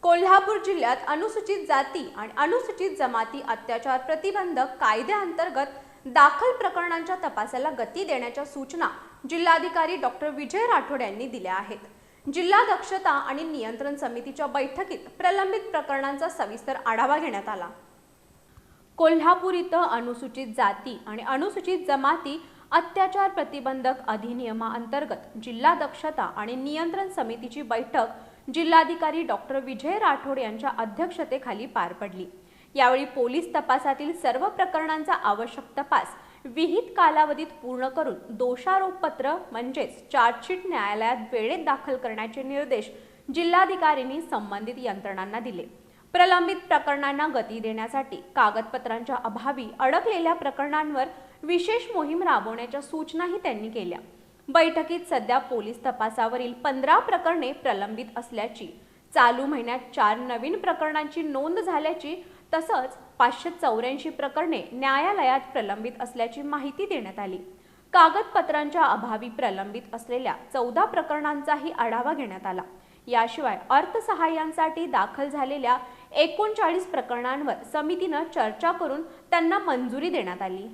कोल्हापूर जिल्ह्यात अनुसूचित जाती आणि अनुसूचित जमाती अत्याचार प्रतिबंधक कायद्याअंतर्गत दाखल प्रकरणांच्या तपासाला गती देण्याच्या सूचना जिल्हाधिकारी डॉक्टर विजय राठोड यांनी दिल्या आहेत. जिल्हा दक्षता आणि नियंत्रण समितीच्या बैठकीत प्रलंबित प्रकरणांचा सविस्तर आढावा घेण्यात आला. कोल्हापूर इथं अनुसूचित जाती आणि अनुसूचित जमाती अत्याचार प्रतिबंधक अधिनियमाअंतर्गत जिल्हा दक्षता आणि नियंत्रण समितीची बैठक जिल्हाधिकारी डॉक्टर विजय राठोड यांच्या अध्यक्षतेखाली पार पडली. यावेळी पोलीस तपासातील सर्व प्रकरणांचा आवश्यक तपास विहित कालावधीत पूर्ण करून दोषारोपपत्र म्हणजेच चार्जशीट न्यायालयात वेळेत दाखल करण्याचे निर्देश जिल्हाधिकाऱ्यांनी संबंधित यंत्रणांना दिले. प्रलंबित प्रकरणांना गती देण्यासाठी कागदपत्रांच्या अभावी अडकलेल्या प्रकरणांवर विशेष मोहीम राबवण्याच्या सूचनाही त्यांनी केल्या. बैठकीत सध्या पोलीस तपासावरील 15 प्रकरणे प्रलंबित असल्याची, चालू महिन्यात 4 नवीन प्रकरणांची नोंद झाल्याची तसंच 584 प्रकरणे न्यायालयात प्रलंबित असल्याची माहिती देण्यात आली. कागदपत्रांच्या अभावी प्रलंबित असलेल्या 14 प्रकरणांचाही आढावा घेण्यात आला. याशिवाय अर्थसहाय्यांसाठी दाखल झालेल्या 39 प्रकरणांवर समितीनं चर्चा करून त्यांना मंजुरी देण्यात आली.